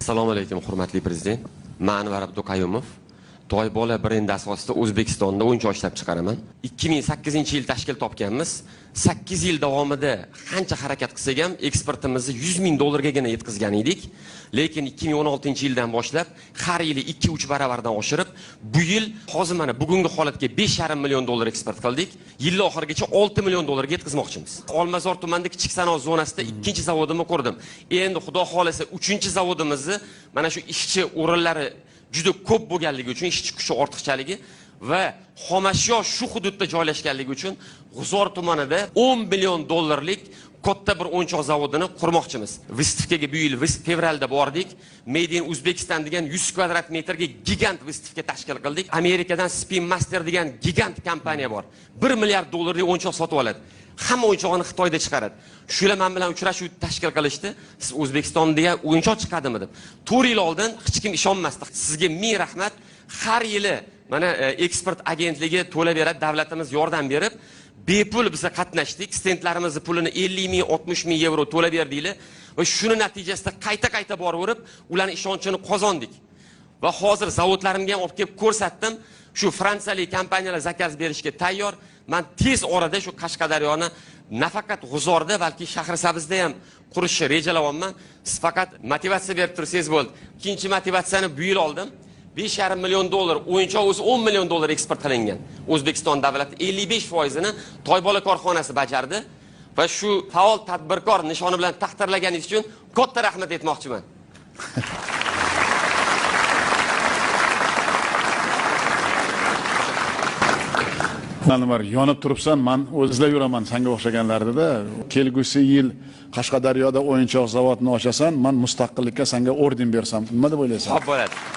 Assalomu alaykum, hurmatli prezident. Men Anvar Abduqayumov. Toybola brendi asosida O'zbekistonda o'yinchoq ishlab chiqaraman. 2008-yil tashkil topganmiz. 8 yil davomida qancha harakat qilsak ham eksportimizni 100 ming dollargagina yetkazgan edik. Lekin 2016-yildan boshlab har yili 2-3 baravardan oshirib, bu yil hozir mana bugungi holatga 5,5 million dollar eksport qildik. Yil oxirigacha 6 million dollarga yetkazmoqchimiz. Olmazor tumanida kichik sanoat zonasida 2-chi zavodimni qurdim. Endi xudo xolasa 3-chi zavodimizni mana shu ishchi o'rinlari juda ko'p bo'lganligi uchun, ishchi kuchi ortiqchaligi va xomashyo shu hududda joylashganligi uchun G'uzor tumanida 10 million dollarlik katta bir o'yinchoq zavodini qurmoqchimiz. Выставкаga bu yil fevralda bordik. Made in Uzbekistan degan 100 kvadrat metrga gigant выставка tashkil qildik. Amerikadan Spin Master degan gigant kompaniya bor. 1 milliard dollarlik o'yinchoq sotib oladi. Hamma o'yinchoqni Xitoyda chiqaradi. Shular men bilan uchrashuv tashkil qilishdi. Siz O'zbekistonda o'yinchoq chiqadimi deb. 4 yil oldin hech kim ishonmasdi. Sizga ming rahmat. Har yili mana eksport agentligi to'lab beradi, davlatimiz yordam berib, bepul biz qatnashdik. Stendlarimizni pulini 50 ming, 60 ming yevro to'lab berdinglar va shuni natijasida qayta boraverib, ularning ishonchini qozondik. Va hozir zavodlarimga ham olib kelib ko'rsatdim. Shu fransiyalik kompaniyalar zakaz berishga tayyor. Men tez orada shu Qashqadaryoni nafaqat G'uzorda, balki Shahrisabzda ham qurishni rejalayapman. Siz faqat motivatsiya berib tursangiz bo'ldi. Ikkinchi motivatsiyani bu yil oldim. 5,5 million dollar, o'yinchoq o'zi 10 million dollar eksport qilingan. O'zbekiston davlati 55%ni Toybola korxonasi bajardi va shu faol tadbirkor nishoni bilan taqdirlaganingiz uchun katta rahmat aytmoqchiman. Anvar, yonib turibsan, men izlab yuraman senga o'xshaganlarda. Kelgusi yil Qashqadaryoda o'yinchoq zavodni ochasan, men mustaqillikka senga orden bersam, nima deb o'ylaysan? Xo'p bo'ladi.